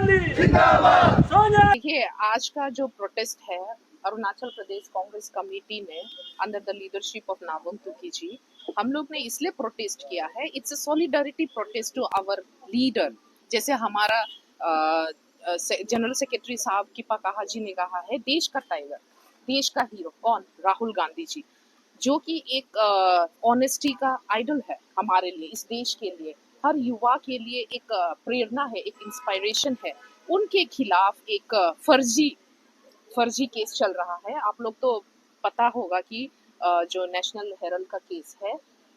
गांधी जिंदाबाद। सोनिया। देखिए, आज का जो प्रोटेस्ट है अरुणाचल प्रदेश कांग्रेस कमेटी ने under the leadership of Nabam Tuki ji, हम लोग ने इसलिए प्रोटेस्ट किया है, it's a solidarity protest to our leader. जैसे हमारा जनरल सेक्रेटरी साहब किपा काहा जी ने कहा है, देश का टाइगर, देश का हीरो कौन? राहुल गांधी जी, जो कि एक ऑनेस्टी का आइडल है हमारे लिए, इस देश के लिए, हर युवा के लिए एक प्रेरणा है, एक इंस्पायरेशन है। उनके खिलाफ एक फर्जी केस चल रहा है। आप लोग तो पता होगा कि जो नेशनल हेरल्ड का केस है,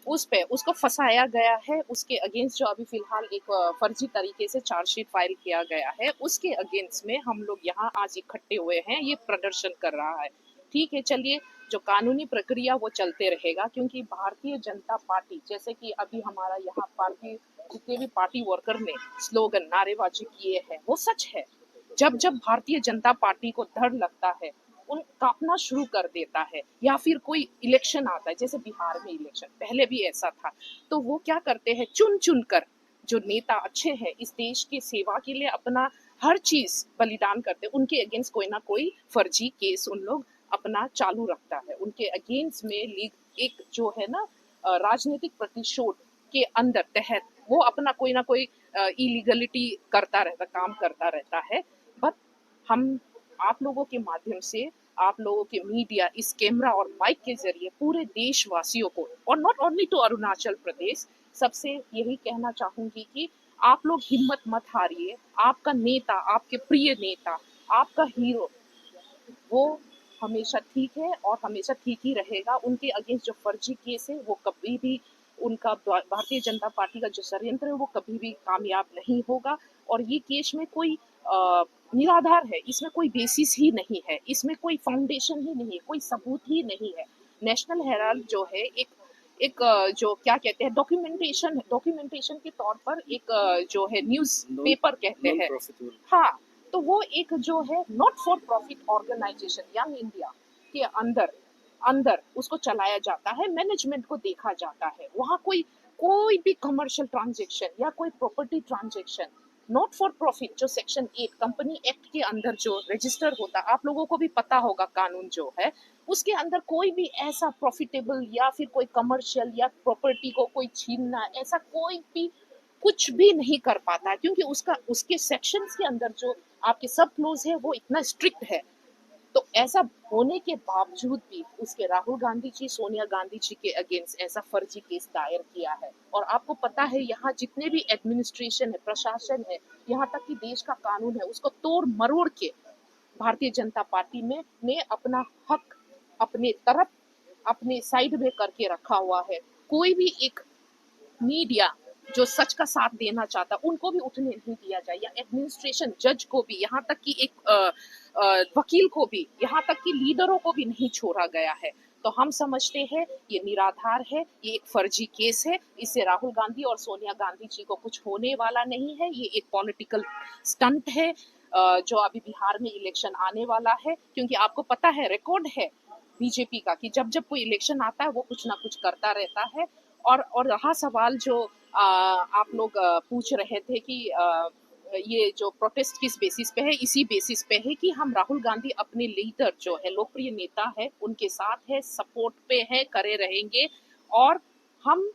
उस पे उसको फंसाया गया है। उसके अगेंस्ट जो अभी फिलहाल एक फर्जी तरीके से चार्जशीट फाइल किया गया है, उसके अगेंस्ट में हम लोग यहाँ आज इकट्ठे हुए हैं। ये प्रदर्शन कर रहा है। ठीक है, चलिए, जो कानूनी प्रक्रिया वो चलते रहेगा, क्योंकि भारतीय जनता पार्टी, जैसे कि अभी हमारा यहाँ पार्टी, जितने भी पार्टी वर्कर ने स्लोगन नारेबाजी किए हैं, वो सच है। जब जब भारतीय जनता पार्टी को डर लगता है, उन कांपना शुरू कर देता है, या फिर कोई इलेक्शन आता है, जैसे बिहार में इलेक्शन पहले भी ऐसा था, तो वो क्या करते हैं, चुन चुन कर जो नेता अच्छे हैं, इस देश की सेवा के लिए अपना हर चीज बलिदान करते हैं, उनके अगेंस्ट कोई ना कोई फर्जी केस उन लोग अपना चालू रखता है। उनके अगेंस्ट में एक जो है ना राजनीतिक प्रतिशोध के अंदर तहत वो अपना कोई ना कोई इलीगलिटी करता रहता, काम करता रहता है। बट हम आप लोगों के माध्यम से, आप लोगों के मीडिया, इस कैमरा और माइक के जरिए पूरे देशवासियों को, और not only to Arunachal Pradesh, सबसे यही कहना चाहूंगी कि आप लोग हिम्मत मत हारिए। आपका नेता, आपके प्रिय नेता, आपका हीरो, वो हमेशा ठीक है और हमेशा ठीक ही रहेगा। उनके अगेंस्ट जो फर्जी केस है, वो कभी भी, उनका भारतीय जनता पार्टी का जो षड्यंत्र है, वो कभी भी कामयाब नहीं होगा। और ये केस में कोई निराधार है, इसमें कोई बेसिस ही नहीं है, इसमें कोई फाउंडेशन ही नहीं है, कोई सबूत ही नहीं है। नेशनल हेराल्ड जो है एक जो क्या कहते हैं, डॉक्यूमेंटेशन के तौर पर एक जो है न्यूज पेपर कहते हैं। हाँ, तो वो एक जो है not for profit organisation young India के अंदर अंदर उसको चलाया जाता है, मैनेजमेंट को देखा जाता है। वहाँ कोई भी कमर्शियल ट्रांजेक्शन या कोई property transaction not for profit, जो सेक्शन 8 कंपनी एक्ट के अंदर जो रजिस्टर होता, आप लोगों को भी पता होगा कानून जो है, उसके अंदर कोई भी ऐसा प्रॉफिटेबल या फिर कोई कमर्शियल या प्रॉपर्टी को कोई छीनना, ऐसा कोई भी कुछ भी नहीं कर पाता है, क्योंकि उसके सेक्शंस के अंदर जो आपके सब क्लोज है, वो इतना स्ट्रिक्ट है। तो ऐसा होने के बावजूद भी उसके राहुल गांधी जी, सोनिया गांधी जी के अगेंस्ट ऐसा फर्जी केस दायर किया है। और आपको पता है, यहाँ जितने भी एडमिनिस्ट्रेशन है, प्रशासन है, यहाँ तक कि देश का कानून है, उसको तोड़ मरोड़ के भारतीय जनता पार्टी में ने अपना हक अपने तरफ, अपने साइड में करके रखा हुआ है। कोई भी एक मीडिया जो सच का साथ देना चाहता, उनको भी उठने नहीं दिया जाए, या एडमिनिस्ट्रेशन, जज को भी, यहाँ तक कि एक वकील को भी, यहाँ तक कि लीडरों को भी नहीं छोड़ा गया है। तो हम समझते हैं ये निराधार है, ये एक फर्जी केस है। इससे राहुल गांधी और सोनिया गांधी जी को कुछ होने वाला नहीं है। ये एक पॉलिटिकल स्टंट है जो अभी बिहार में इलेक्शन आने वाला है, क्योंकि आपको पता है, रिकॉर्ड है बीजेपी का कि जब जब कोई इलेक्शन आता है, वो कुछ ना कुछ करता रहता है। और रहा सवाल जो आप लोग पूछ रहे थे कि ये जो प्रोटेस्ट किस बेसिस पे है, इसी बेसिस पे है कि हम राहुल गांधी अपने लीडर जो है, लोकप्रिय नेता है, उनके साथ है, सपोर्ट पे है, करे रहेंगे। और हम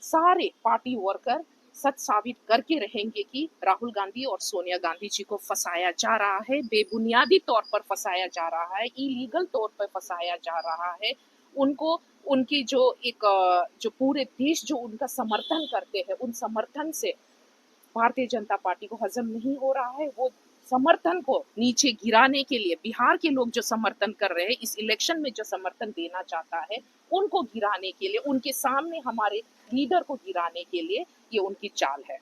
सारे पार्टी वर्कर सच साबित करके रहेंगे कि राहुल गांधी और सोनिया गांधी जी को फंसाया जा रहा है, बेबुनियादी तौर पर फंसाया जा रहा है, इलीगल तौर पर फंसाया जा रहा है। उनको उनकी जो एक जो पूरे देश जो उनका समर्थन करते हैं, उन समर्थन से भारतीय जनता पार्टी को हजम नहीं हो रहा है। वो समर्थन को नीचे गिराने के लिए, बिहार के लोग जो समर्थन कर रहे हैं, इस इलेक्शन में जो समर्थन देना चाहता है, उनको गिराने के लिए, उनके सामने हमारे लीडर को गिराने के लिए ये उनकी चाल है।